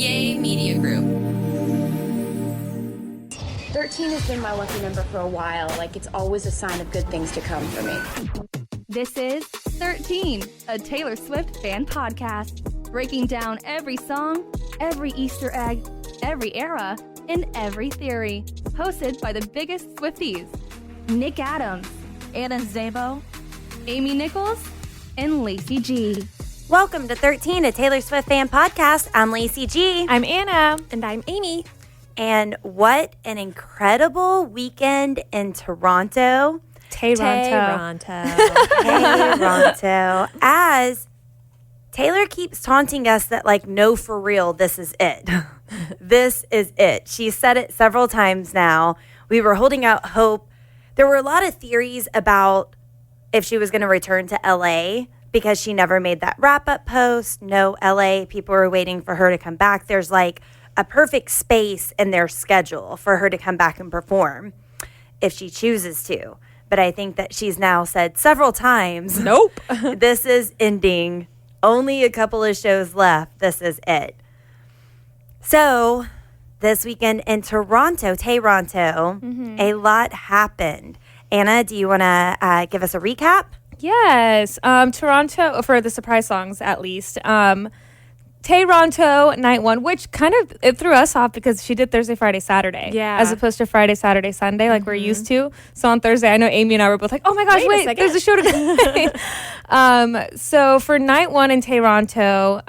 Yay Media Group. 13 has been my lucky number for a while. Like, it's always a sign of good things to come for me. This is 13, a Taylor Swift fan podcast, breaking down every song, every Easter egg, every era, and every theory. Hosted by the biggest Swifties, Nick Adams, Anna Szabo, Amy Nichols, and Lacey G. Welcome to 13, a Taylor Swift fan podcast. I'm Lacey G. I'm Anna. And I'm Amy. And what an incredible weekend in Toronto. Tayronto. As Taylor keeps taunting us that, like, no, for real, this is it. This is it. She said it several times now. We were holding out hope. There were a lot of theories about if she was going to return to LA because she never made that wrap-up post. No, LA, people were waiting for her to come back. There's like a perfect space in their schedule for her to come back and perform if she chooses to. But I think that she's now said several times, nope, this is ending. Only a couple of shows left. This is it. So this weekend in Tayronto, a lot happened. Anna, do you want to give us a recap? Yes. Toronto, for the surprise songs at least. Tayronto night one, which kind of it threw us off because she did Thursday, Friday, Saturday. Yeah. As opposed to Friday, Saturday, Sunday like we're used to. So on Thursday, I know Amy and I were both like, oh my gosh, wait there's a show to go. So for night one in Tayronto,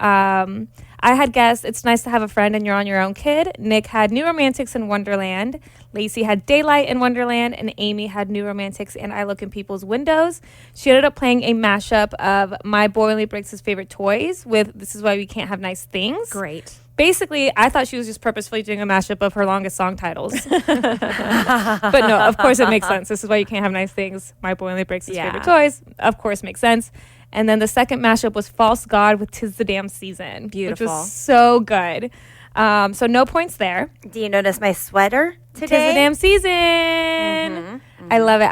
I had guessed It's Nice to Have a Friend and You're on Your Own Kid. Nick had New Romantics in Wonderland. Lacey had Daylight in Wonderland. And Amy had New Romantics and I Look in People's Windows. She ended up playing a mashup of My Boy Only Breaks His Favorite Toys with This Is Why We Can't Have Nice Things. Great. Basically, I thought she was just purposefully doing a mashup of her longest song titles. But no, of course it makes sense. This Is Why You Can't Have Nice Things. My Boy Only Breaks His Favorite Toys. Of course makes sense. And then the second mashup was False God with 'Tis the Damn Season. Beautiful. Which was so good. So no points there. Do you notice my sweater today? 'Tis the Damn Season. I love it.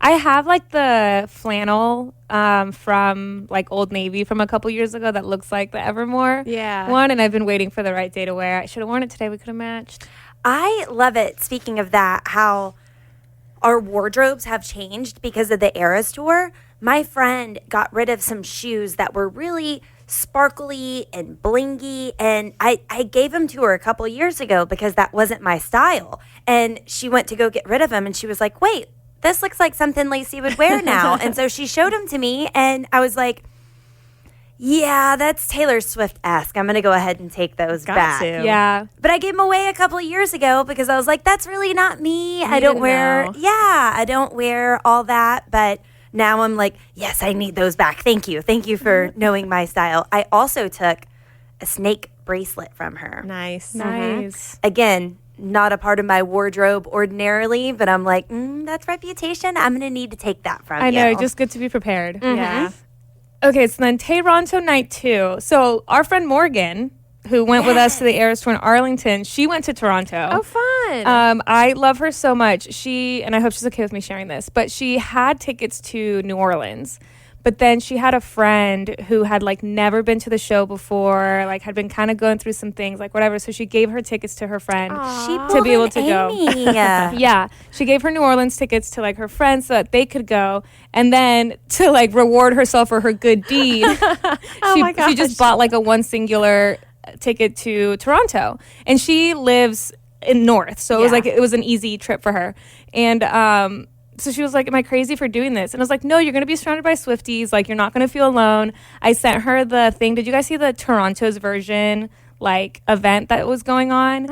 I have like the flannel from like Old Navy from a couple years ago that looks like the Evermore one. And I've been waiting for the right day to wear. I should have worn it today. We could have matched. I love it. Speaking of that, how our wardrobes have changed because of the Eras Tour. My friend got rid of some shoes that were really sparkly and blingy, and I gave them to her a couple years ago because that wasn't my style. And she went to go get rid of them, and she was like, wait, this looks like something Lacey would wear now. And so she showed them to me, and I was like, yeah, that's Taylor Swift-esque. I'm going to go ahead and take those back. Yeah. But I gave them away a couple of years ago because I was like, that's really not me. I don't wear all that, but now I'm like, yes, I need those back. Thank you. Thank you for knowing my style. I also took a snake bracelet from her. Nice. Again, not a part of my wardrobe ordinarily, but I'm like, that's reputation. I'm going to need to take that from you. I know, just good to be prepared. Yeah. Okay, so then Tayronto night 2. So our friend Morgan, who went with us to the Eras Tour in Arlington, she went to Toronto. Oh, fun. I love her so much. And I hope she's okay with me sharing this, but she had tickets to New Orleans. But then she had a friend who had like never been to the show before, like had been kind of going through some things, like whatever. So she gave her tickets to her friend to be able to go. Yeah. She gave her New Orleans tickets to like her friends so that they could go. And then to like reward herself for her good deed, she just bought like a one singular ticket to Toronto. And she lives in North. So it was an easy trip for her. And so she was like, am I crazy for doing this? And I was like, no, you're going to be surrounded by Swifties. Like, you're not going to feel alone. I sent her the thing. Did you guys see the Toronto's version, like, event that was going on?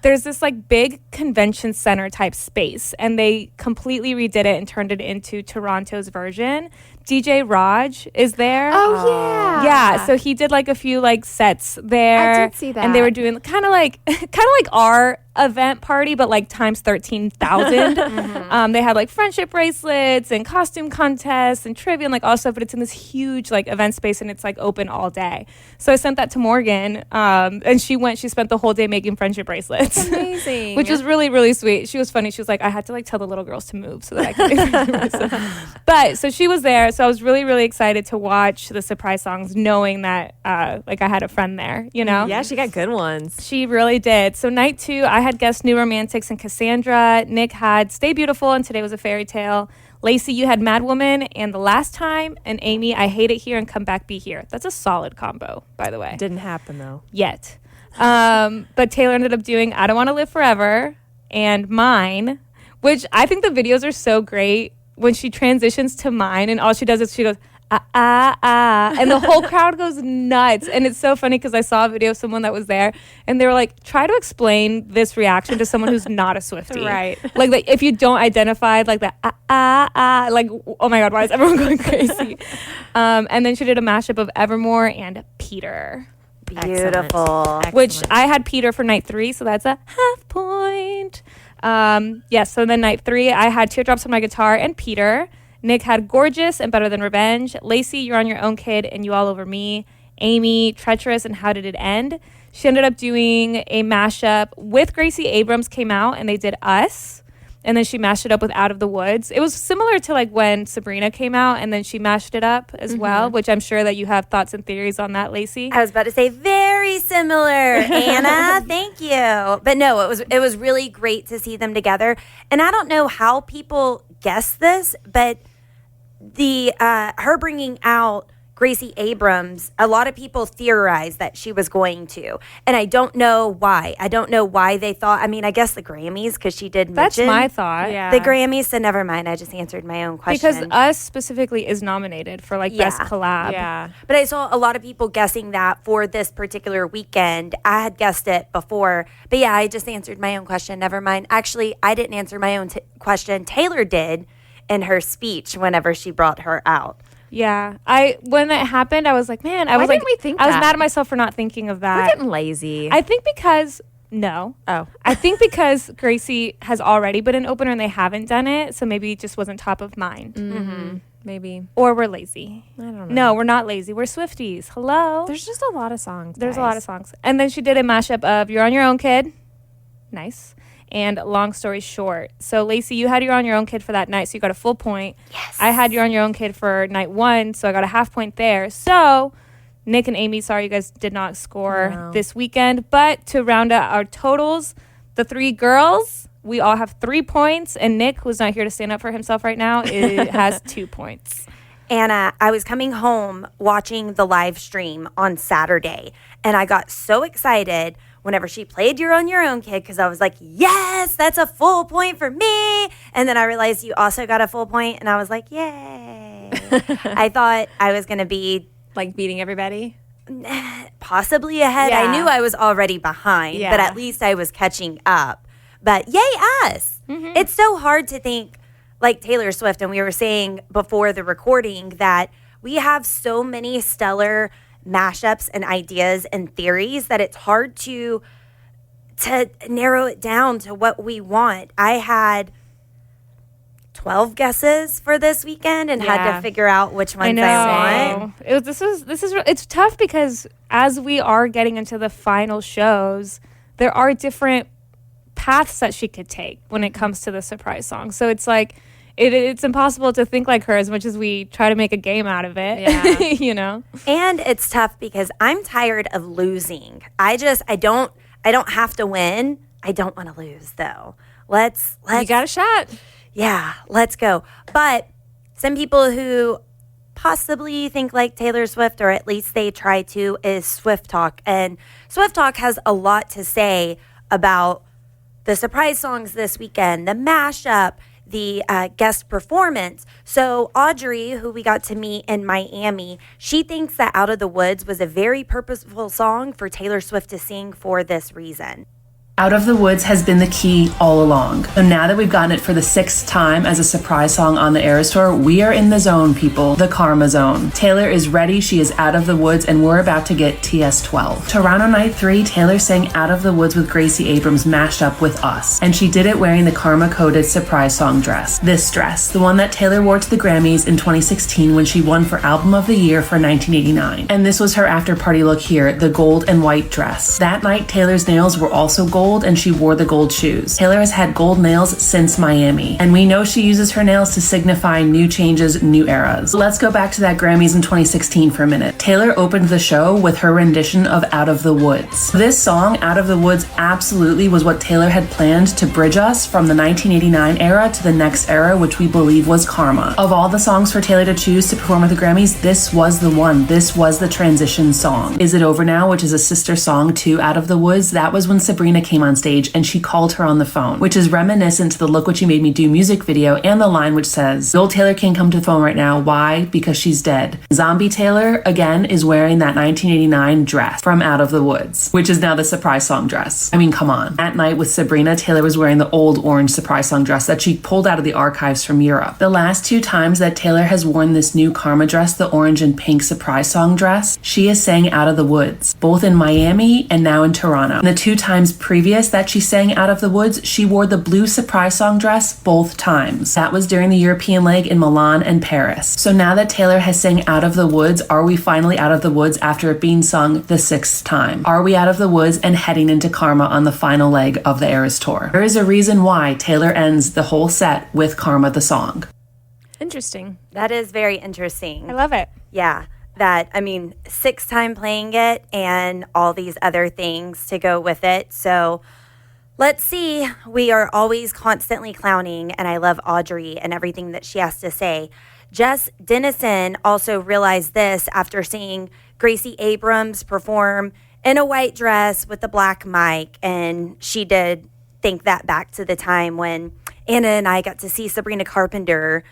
There's this, like, big convention center type space. And they completely redid it and turned it into Toronto's version. DJ Raj is there. Oh, yeah. Yeah, so he did, like, a few, like, sets there. I did see that. And they were doing kind of like our event party, but like times 13,000. They had like friendship bracelets and costume contests and trivia and like all stuff, but it's in this huge like event space and it's like open all day. So I sent that to Morgan, and she spent the whole day making friendship bracelets. Amazing. Which was really, really sweet. She was funny. She was like, I had to like tell the little girls to move so that I could make friendship bracelets. But so she was there. So I was really, really excited to watch the surprise songs, knowing that like I had a friend there, you know? Yeah, she got good ones. She really did. So night 2, I had guessed New Romantics and Cassandra. Nick had Stay Beautiful and Today Was a Fairy Tale. Lacey, you had Mad Woman and The Last Time. And Amy, I Hate It Here and Come Back Be Here. That's a solid combo, by the way. Didn't happen though. Yet. But Taylor ended up doing I Don't Want to Live Forever and Mine, which I think the videos are so great when she transitions to Mine and all she does is she goes, ah, ah, ah. And the whole crowd goes nuts. And it's so funny because I saw a video of someone that was there and they were like, try to explain this reaction to someone who's not a SwifTEA. Right. Like if you don't identify like the ah, ah, ah, like, oh my God, why is everyone going crazy? And then she did a mashup of Evermore and Peter. Beautiful. Which I had Peter for night 3, so that's a half point. So then night 3, I had Teardrops on My Guitar and Peter. Nick had Gorgeous and Better Than Revenge. Lacey, You're On Your Own Kid and You All Over Me. Amy, Treacherous and How Did It End. She ended up doing a mashup with Gracie Abrams came out and they did Us. And then she mashed it up with Out of the Woods. It was similar to like when Sabrina came out and then she mashed it up as well, which I'm sure that you have thoughts and theories on that, Lacey. I was about to say very similar, Anna. Thank you. But no, it was really great to see them together. And I don't know how people guess this, but the her bringing out Gracie Abrams, a lot of people theorized that she was going to. And I don't know why. I don't know why they thought. I mean, I guess the Grammys, because she did That's mention my thought. Yeah. the Grammys, so never mind. I just answered my own question. Because Us specifically is nominated for like best collab. Yeah. But I saw a lot of people guessing that for this particular weekend. I had guessed it before. But yeah, I just answered my own question. Never mind. Actually, I didn't answer my own question. Taylor did in her speech whenever she brought her out. Yeah. When it happened, I was like, man, I Why was like, didn't we think I was that? mad at myself for not thinking of We're that. getting lazy. I think because I think because Gracie has already been an opener and they haven't done it, so maybe it just wasn't top of mind. Maybe. Or we're lazy. I don't know. No, we're not lazy. We're SwifTEAs. Hello. There's just a lot of songs. There's a lot of songs. And then she did a mashup of You're On Your Own Kid. Nice. And Long Story Short. So, Lacey, you had You're On Your Own Kid for that night, so you got a full point. Yes. I had You're On Your Own Kid for night 1, so I got a half point there. So, Nick and Amy, sorry you guys did not score this weekend. But to round out our totals, the 3 girls, we all have 3 points. And Nick, who's not here to stand up for himself right now, has 2 points. Anna, I was coming home watching the live stream on Saturday, and I got so excited whenever she played You're On Your Own Kid, because I was like, yes, that's a full point for me. And then I realized you also got a full point, and I was like, yay. I thought I was going to be Like beating everybody? possibly ahead. Yeah. I knew I was already behind, but at least I was catching up. But yay us. It's so hard to think like Taylor Swift, and we were saying before the recording that we have so many stellar mashups and ideas and theories that it's hard to narrow it down to what we want. I had 12 guesses for this weekend and had to figure out which ones I want. It's tough because as we are getting into the final shows, there are different paths that she could take when it comes to the surprise song. So it's like it's impossible to think like her as much as we try to make a game out of it. Yeah. You know? And it's tough because I'm tired of losing. I don't have to win. I don't want to lose though. Let's You got a shot. Yeah, let's go. But some people who possibly think like Taylor Swift, or at least they try to, is Swift Talk. And Swift Talk has a lot to say about the surprise songs this weekend, the mashup, the guest performance. So Audrey, who we got to meet in Miami, she thinks that Out of the Woods was a very purposeful song for Taylor Swift to sing for this reason. Out of the Woods has been the key all along. And now that we've gotten it for the 6th time as a surprise song on the Eras Tour, we are in the zone, people. The karma zone. Taylor is ready. She is out of the woods, and we're about to get TS12. Toronto Night 3, Taylor sang Out of the Woods with Gracie Abrams mashed up with Us. And she did it wearing the karma-coded surprise song dress. This dress, the one that Taylor wore to the Grammys in 2016 when she won for Album of the Year for 1989. And this was her after-party look here, the gold and white dress. That night, Taylor's nails were also gold, gold and she wore the gold shoes. Taylor has had gold nails since Miami, and we know she uses her nails to signify new changes, new eras. Let's go back to that Grammys in 2016 for a minute. Taylor opened the show with her rendition of Out of the Woods. This song, Out of the Woods, absolutely was what Taylor had planned to bridge us from the 1989 era to the next era, which we believe was Karma. Of all the songs for Taylor to choose to perform at the Grammys, this was the one. This was the transition song. Is It Over Now, which is a sister song to Out of the Woods, that was when Sabrina came on stage and she called her on the phone, which is reminiscent to the Look What You Made Me Do music video and the line which says, "Old Taylor can't come to the phone right now. Why? Because she's dead." Zombie Taylor, again, is wearing that 1989 dress from Out of the Woods, which is now the surprise song dress. I mean, come on. That night with Sabrina, Taylor was wearing the old orange surprise song dress that she pulled out of the archives from Europe. The last two times that Taylor has worn this new Karma dress, the orange and pink surprise song dress, she has sang Out of the Woods, both in Miami and now in Toronto. And the two times previous that she sang Out of the Woods, she wore the blue surprise song dress both times. That was during the European leg in Milan and Paris. So now that Taylor has sang Out of the Woods, are we finally out of the woods after it being sung the 6th time? Are we out of the woods and heading into Karma on the final leg of the Eras Tour? There is a reason why Taylor ends the whole set with Karma the song. Interesting. That is very interesting. I love it. Yeah. That, I mean, 6th time playing it and all these other things to go with it. So let's see. We are always constantly clowning, and I love Audrey and everything that she has to say. Jess Dennison also realized this after seeing Gracie Abrams perform in a white dress with the black mic, and she did think that back to the time when Anna and I got to see Sabrina Carpenter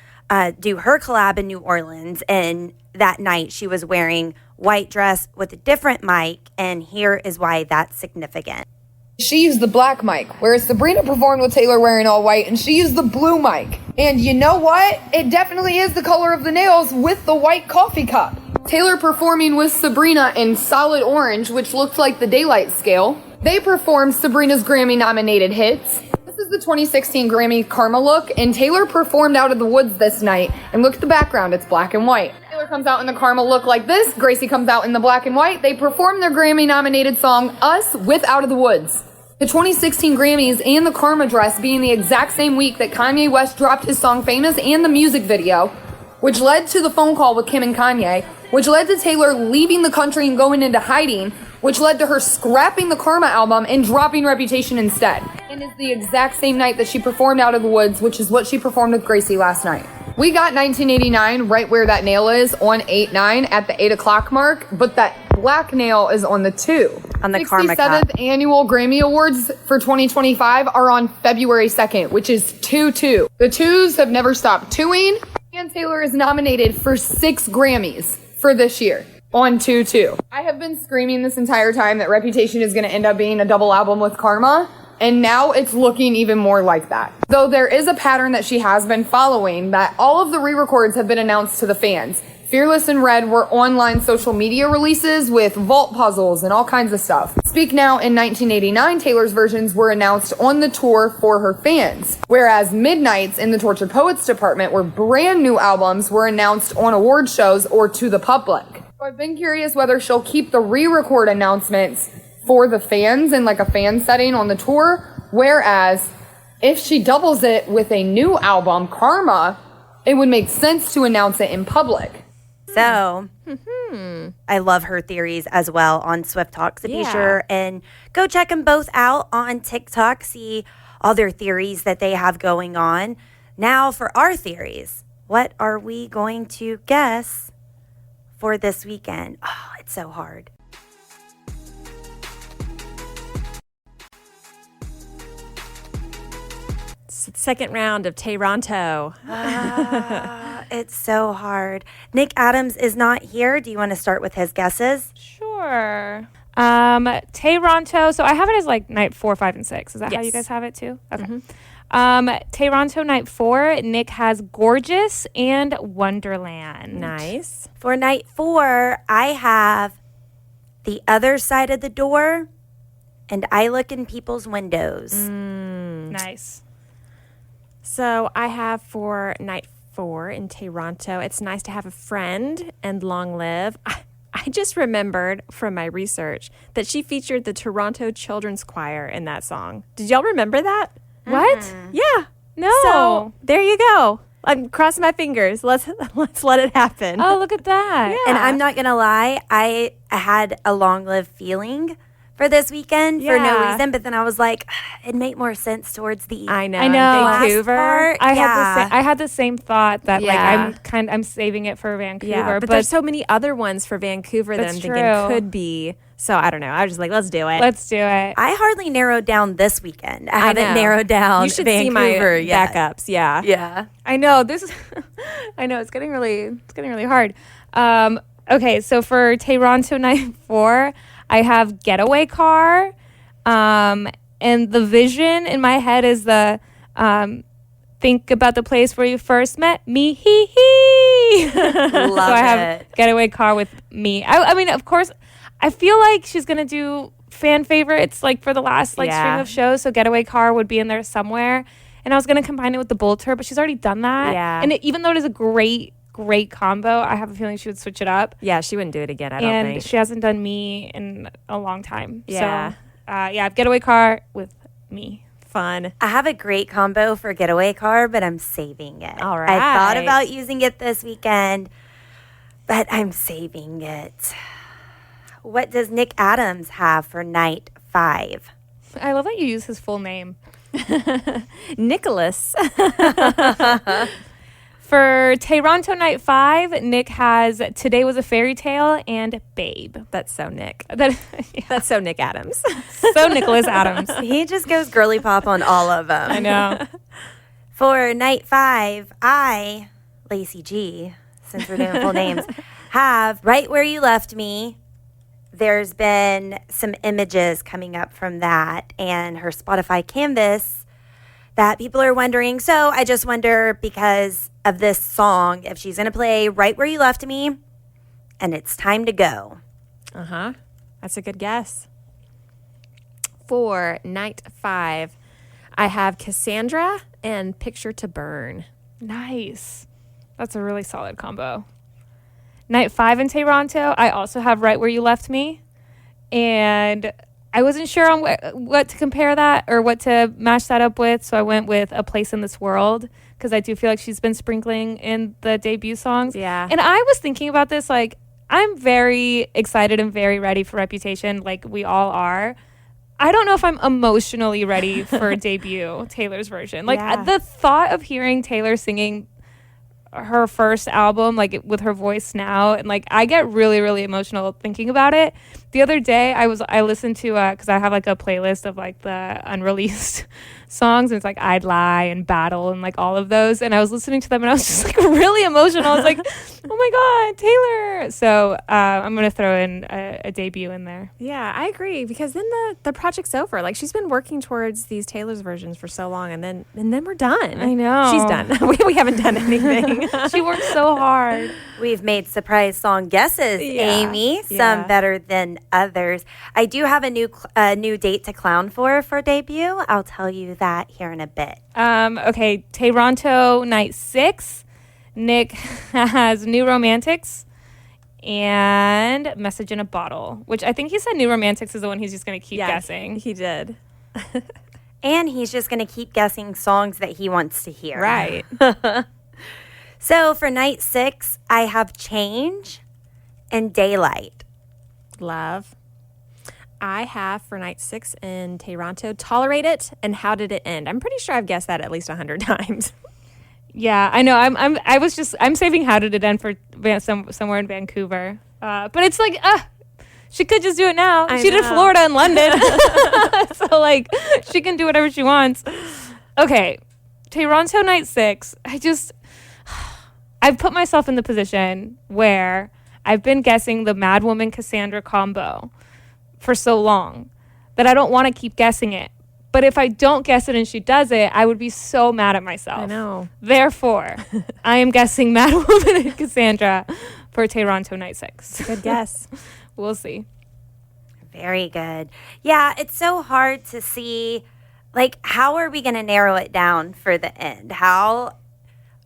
do her collab in New Orleans, and that night she was wearing white dress with a different mic, and here is why that's significant. She used the black mic, whereas Sabrina performed with Taylor wearing all white, and she used the blue mic. And you know what? It definitely is the color of the nails with the white coffee cup. Taylor performing with Sabrina in solid orange, which looked like the daylight scale. They performed Sabrina's Grammy-nominated hits. This is the 2016 Grammy Karma look, and Taylor performed Out of the Woods this night. And look at the background, it's black and white. Taylor comes out in the Karma look like this. Gracie comes out in the black and white. They perform their Grammy-nominated song, Us, with Out of the Woods. The 2016 Grammys and the Karma dress being the exact same week that Kanye West dropped his song Famous and the music video, which led to the phone call with Kim and Kanye, which led to Taylor leaving the country and going into hiding, which led to her scrapping the Karma album and dropping Reputation instead. And it's the exact same night that she performed Out of the Woods, which is what she performed with Gracie last night. We got 1989 right where that nail is on 8-9 at the 8 o'clock mark, but that black nail is on the 2. On the Karma cup. 67th annual Grammy Awards for 2025 are on February 2nd, which is 2-2. The 2s have never stopped 2ing, and Taylor is nominated for 6 Grammys for this year on 2-2. I have been screaming this entire time that Reputation is going to end up being a double album with Karma, and now it's looking even more like that. Though there is a pattern that she has been following, that all of the re-records have been announced to the fans. Fearless and Red were online social media releases with vault puzzles and all kinds of stuff. Speak Now in 1989, Taylor's versions were announced on the tour for her fans, whereas Midnights in the Tortured Poets department were brand new albums were announced on award shows or to the public. So I've been curious whether she'll keep the re-record announcements for the fans in like a fan setting on the tour, whereas if she doubles it with a new album, Karma, it would make sense to announce it in public. So, I love her theories as well on Swift Talk. So be sure and go check them both out on TikTok. See all their theories that they have going on. Now for our theories. What are we going to guess for this weekend? Oh, it's so hard. Second round of Tayronto. It's so hard. Nick Adams is not here. Do you want to start with his guesses? Sure. Tayronto. So I have it as like night 4, 5, and 6. Is that how you guys have it too? Okay. Tayronto night 4. Nick has Gorgeous and Wonderland. Nice. For night 4, I have The Other Side of the Door and I Look in People's Windows. Nice. So I have for night 4 in Toronto, It's Nice to Have a Friend and Long Live. I I just remembered from my research that she featured the Toronto Children's Choir in that song. Did y'all remember that? What? Yeah. No. So there you go. I'm crossing my fingers. Let's let it happen. Oh, look at that. Yeah. And I'm not going to lie, I had a long-lived feeling for this weekend for no Yeah. reason, but then I was like, it'd make more sense towards the I know. I know. Vancouver. part. I Yeah. had the same thought that Yeah. I'm saving it for Vancouver, Yeah, but there's so many other ones for Vancouver that That's I'm thinking true. could be. So I don't know. I was just like, let's do it. let's do it. I hardly narrowed down this weekend. I haven't know. narrowed down You should Vancouver see my yet. backups. Yeah. Yeah. I know this is I know it's getting really hard. Okay, so for Tayronto night 4, I have Getaway Car. And the vision in my head is the think about the place where you first met me. Hee hee. Love so I have it. Getaway Car with me. I mean, of course, I feel like she's gonna do fan favorites like for the last like Yeah. string of shows. So Getaway Car would be in there somewhere. And I was gonna combine it with the Bull Tour, but she's already done that. Yeah. And even though it is a great combo, I have a feeling she would switch it up. Yeah, she wouldn't do it again, I don't And think. she hasn't done me in a long time. Yeah. So, yeah, Getaway Car with me. Fun. I have a great combo for Getaway Car, but I'm saving it. All I thought right. about using it this weekend, but I'm saving it. What does Nick Adams have for night 5? I love that you use his full name. Nicholas. For Tayronto night 5, Nick has Today Was a Fairy Tale and Babe. That's so Nick. That, That's so Nick Adams. so Nicholas Adams. He just goes girly pop on all of them. I know. For night 5, I, Lacey G, since we're doing full names, have Right Where You Left Me. There's been some images coming up from that and her Spotify canvas that people are wondering. So I just wonder, because of this song, if she's going to play Right Where You Left Me and It's Time to Go. Uh-huh. That's a good guess. For night 5, I have Cassandra and Picture to Burn. Nice. That's a really solid combo. Night 5 in Tayronto, I also have Right Where You Left Me. And I wasn't sure on what to compare that or what to match that up with. So I went with A Place in This World, because I do feel like she's been sprinkling in the debut songs. Yeah. And I was thinking about this, like, I'm very excited and very ready for Reputation, like we all are. I don't know if I'm emotionally ready for debut Taylor's version. Like, Yeah. the thought of hearing Taylor singing her first album, like with her voice now, and like I get really, really emotional thinking about it. The other day I listened to because I have like a playlist of like the unreleased songs, and it's like I'd Lie and Battle and like all of those, and I was listening to them and I was just like really emotional. I was like, oh my god, Taylor. So I'm gonna throw in a debut in there. Yeah, I agree, because then the project's over. Like, she's been working towards these Taylor's versions for so long, and then we're done. I know. She's done. we haven't done anything. She worked so hard. We've made surprise song guesses, Yeah. Amy. Some Yeah. better than others. I do have a new date to clown for debut. I'll tell you that here in a bit. Okay, Tayronto night 6. Nick has New Romantics and Message in a Bottle, which I think he said New Romantics is the one he's just going to keep guessing. He did. And he's just going to keep guessing songs that he wants to hear. Right. So for night 6, I have Change and Daylight. Love. I have for night 6 in Tayronto, Tolerate It and How Did It End. I'm pretty sure I've guessed that at least 100 times. Yeah, I know. I'm saving How Did It End for somewhere in Vancouver. But it's like, she could just do it now. I She did know. Florida and London. So like she can do whatever she wants. Okay. Tayronto night 6. I've put myself in the position where I've been guessing the Mad Woman Cassandra combo for so long that I don't want to keep guessing it. But if I don't guess it and she does it, I would be so mad at myself. I know. Therefore, I am guessing Mad Woman and Cassandra for Tayronto night 6. Good guess. We'll see. Very good. Yeah, it's so hard to see, like, how are we going to narrow it down for the end? How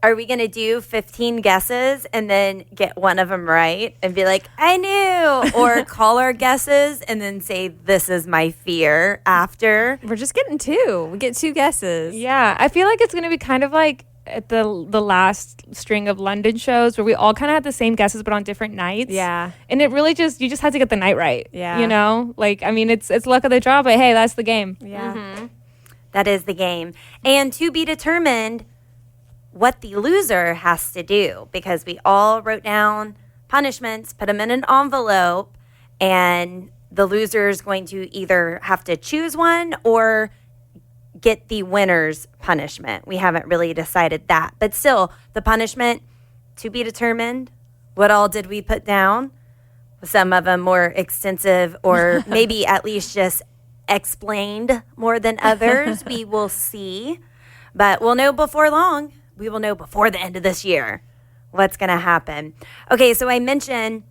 Are we going to do 15 guesses and then get one of them right and be like, I knew? Or call our guesses and then say, this is my fear after? We're just getting 2. We get 2 guesses. Yeah, I feel like it's going to be kind of like at the last string of London shows where we all kind of had the same guesses but on different nights. Yeah. And it really you just had to get the night right. Yeah. You know? Like, I mean, it's luck of the draw, but hey, that's the game. Yeah. That is the game. And to be determined what the loser has to do, because we all wrote down punishments, put them in an envelope, and the loser is going to either have to choose one or get the winner's punishment. We haven't really decided that. But still, the punishment to be determined. What all did we put down? Some of them more extensive or maybe at least just explained more than others. We will see. But we'll know before long. We will know before the end of this year what's going to happen. Okay, so I mentioned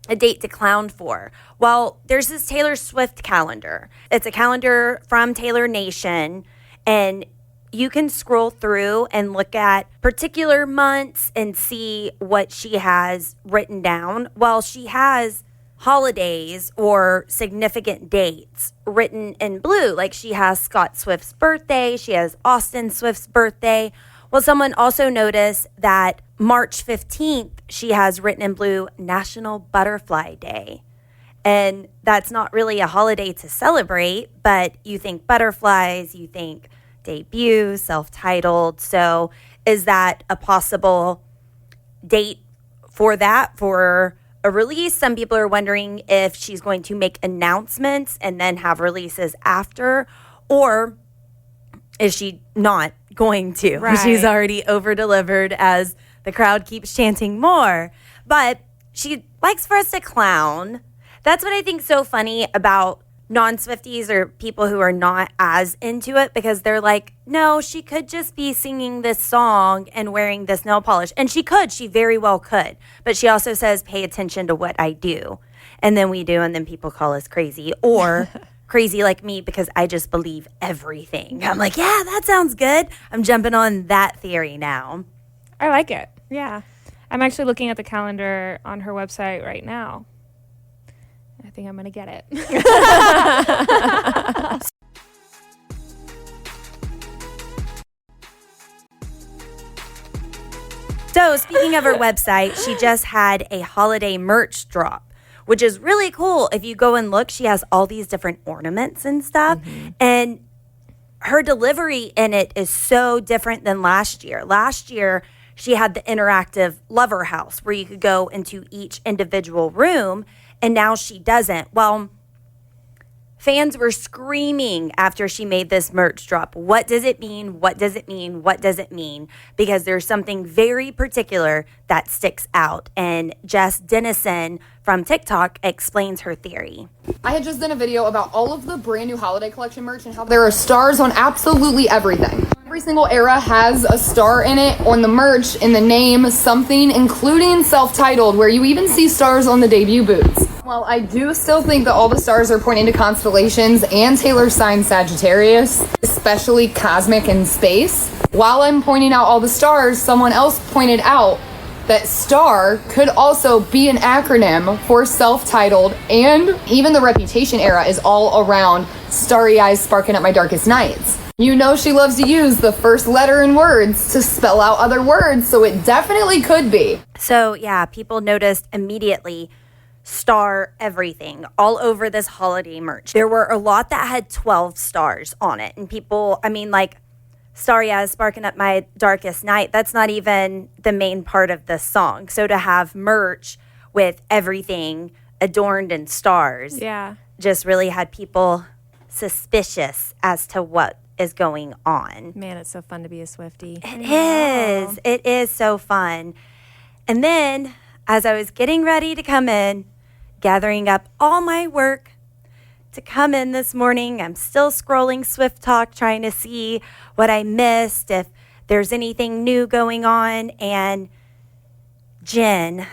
a date to clown for. Well, there's this Taylor Swift calendar. It's a calendar from Taylor Nation, and you can scroll through and look at particular months and see what she has written down. Well, she has holidays or significant dates written in blue. Like she has Scott Swift's birthday, she has Austin Swift's birthday. Well, someone also noticed that March 15th, she has written in blue National Butterfly Day. And that's not really a holiday to celebrate, but you think butterflies, you think debut, self-titled. So is that a possible date for that, for a release? Some people are wondering if she's going to make announcements and then have releases after, or is she not going to? Right. She's already over-delivered as the crowd keeps chanting more. But she likes for us to clown. That's what I think so funny about non-Swifties or people who are not as into it, because they're like, no, she could just be singing this song and wearing this nail polish. And she could. She very well could. But she also says, pay attention to what I do. And then we do, and then people call us crazy. Or crazy like me because I just believe everything. I'm like, yeah, that sounds good. I'm jumping on that theory now. I like it. Yeah. I'm actually looking at the calendar on her website right now. I think I'm going to get it. So speaking of her website, she just had a holiday merch drop, which is really cool. If you go and look, she has all these different ornaments and stuff. And her delivery in it is so different than last year. Last year, she had the interactive lover house where you could go into each individual room, and now she doesn't. Well, fans were screaming after she made this merch drop. What does it mean? What does it mean? What does it mean? Because there's something very particular that sticks out. And Jess Dennison from TikTok explains her theory. I had just done a video about all of the brand new holiday collection merch and how there are stars on absolutely everything. Every single era has a star in it on the merch, in the name, something, including self-titled, where you even see stars on the debut boots. While I do still think that all the stars are pointing to constellations and Taylor's sign Sagittarius, especially cosmic and space, while I'm pointing out all the stars, someone else pointed out that STAR could also be an acronym for self-titled, and even the Reputation era is all around starry eyes sparking up my darkest nights. You know she loves to use the first letter in words to spell out other words, so it definitely could be. So yeah, people noticed immediately star everything all over this holiday merch. There were a lot that had 12 stars on it, and people, I mean, like, Starry Eyes Sparking Up My Darkest Night, that's not even the main part of the song. So to have merch with everything adorned in stars, Yeah. just really had people suspicious as to what is going on. Man, it's so fun to be a Swiftie. It is. It is so fun. And then, as I was getting ready to come in, gathering up all my work to come in this morning, I'm still scrolling Swift Talk, trying to see what I missed, if there's anything new going on. And Jen,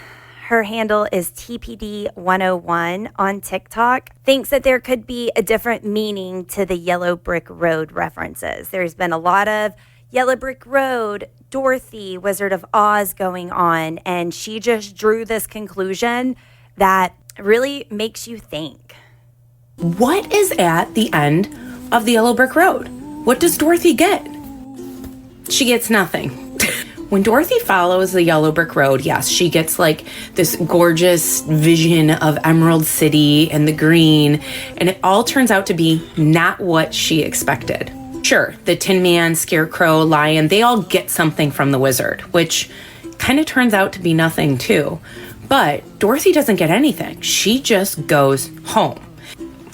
her handle is TPD101 on TikTok, thinks that there could be a different meaning to the Yellow Brick Road references. There's been a lot of Yellow Brick Road, Dorothy, Wizard of Oz going on. And she just drew this conclusion that really makes you think. What is at the end of the Yellow Brick Road? What does Dorothy get? She gets nothing. When Dorothy follows the Yellow Brick Road, yes, she gets like this gorgeous vision of Emerald City and the green, and it all turns out to be not what she expected. Sure, the Tin Man, Scarecrow, Lion, they all get something from the wizard, which kind of turns out to be nothing too. But Dorothy doesn't get anything. She just goes home.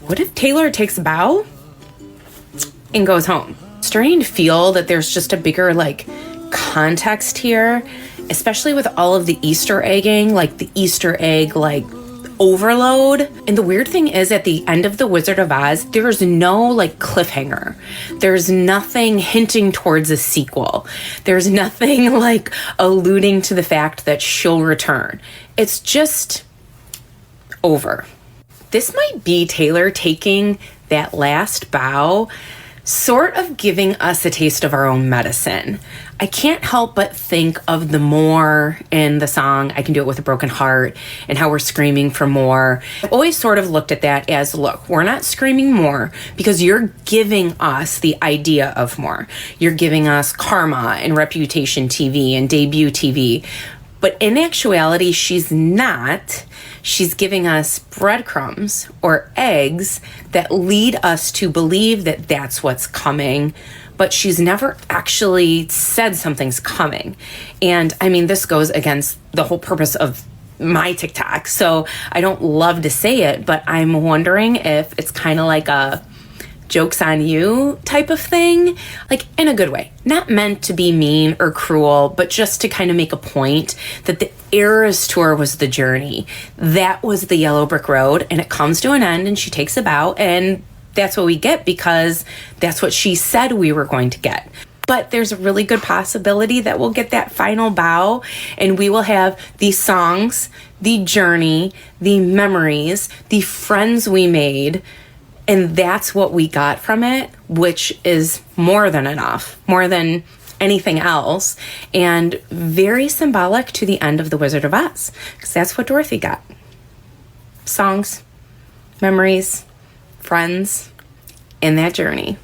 What if Taylor takes a bow and goes home? Starting to feel that there's just a bigger context here, especially with all of the Easter egging, like the Easter egg overload. And the weird thing is, at the end of The Wizard of Oz, there's no cliffhanger. There's nothing hinting towards a sequel. There's nothing alluding to the fact that she'll return. It's just over. This might be Taylor taking that last bow, sort of giving us a taste of our own medicine. I can't help but think of the more in the song, I Can Do It With a Broken Heart, and how we're screaming for more. I've always sort of looked at that as, look, we're not screaming more because you're giving us the idea of more. You're giving us Karma and Reputation TV and Debut TV. But in actuality, she's not. She's giving us breadcrumbs or eggs that lead us to believe that that's what's coming, but she's never actually said something's coming. And I mean, this goes against the whole purpose of my TikTok, so I don't love to say it, but I'm wondering if it's kind of like a joke's on you type of thing, in a good way, not meant to be mean or cruel, but just to kind of make a point that the Eras Tour was the journey. That was the Yellow Brick Road, and it comes to an end, and she takes a bow, and that's what we get because that's what she said we were going to get. But there's a really good possibility that we'll get that final bow, and we will have these songs, the journey, the memories, the friends we made. And that's what we got from it, which is more than enough, more than anything else, and very symbolic to the end of The Wizard of Oz, because that's what Dorothy got. Songs, memories, friends, in that journey.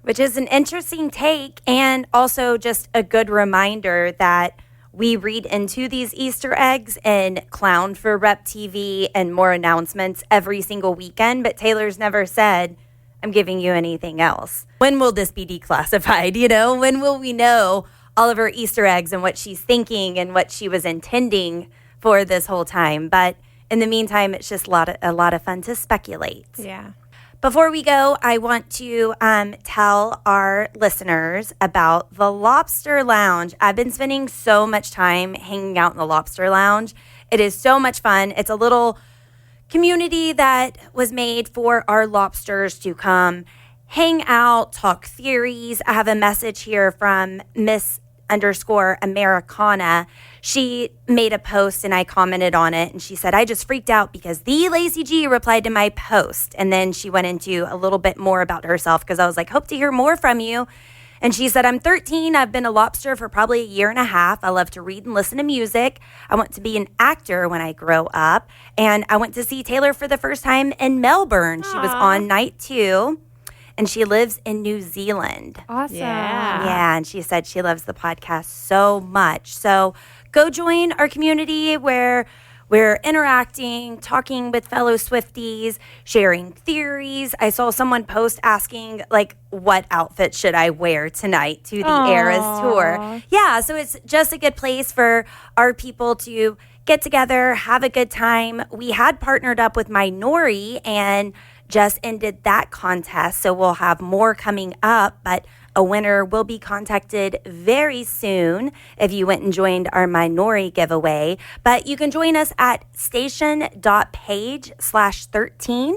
Which is an interesting take, and also just a good reminder that we read into these Easter eggs and clown for Rep TV and more announcements every single weekend, but Taylor's never said, I'm giving you anything else. When will this be declassified? When will we know all of her Easter eggs and what she's thinking and what she was intending for this whole time? But in the meantime, it's just a lot of fun to speculate. Yeah. Before we go, I want to tell our listeners about the Lobster Lounge. I've been spending so much time hanging out in the Lobster Lounge. It is so much fun. It's a little community that was made for our lobsters to come hang out, talk theories. I have a message here from Miss_Americana. She made a post and I commented on it, and she said, I just freaked out because the Lacey G replied to my post. And then she went into a little bit more about herself because I was like, hope to hear more from you. And she said, I'm 13. I've been a lobster for probably a year and a half. I love to read and listen to music. I want to be an actor when I grow up. And I went to see Taylor for the first time in Melbourne. Aww. She was on night 2. And she lives in New Zealand. Awesome. Yeah, and she said she loves the podcast so much. So go join our community where we're interacting, talking with fellow SwifTEAs, sharing theories. I saw someone post asking, what outfit should I wear tonight to the Eras Tour? Yeah, so it's just a good place for our people to get together, have a good time. We had partnered up with Minori and just ended that contest, so we'll have more coming up, but a winner will be contacted very soon if you went and joined our Minori giveaway. But you can join us at station.page/13.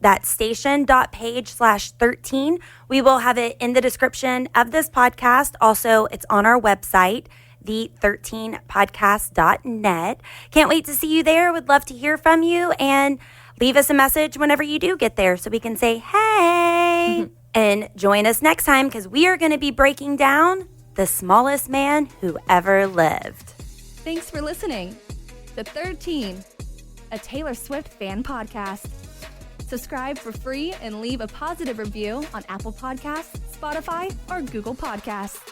That's station.page/13. We will have it in the description of this podcast. Also, it's on our website, the13podcast.net. Can't wait to see you there. Would love to hear from you, and leave us a message whenever you do get there so we can say, hey. And join us next time because we are going to be breaking down the smallest man who ever lived. Thanks for listening to 13, a Taylor Swift fan podcast. Subscribe for free and leave a positive review on Apple Podcasts, Spotify, or Google Podcasts.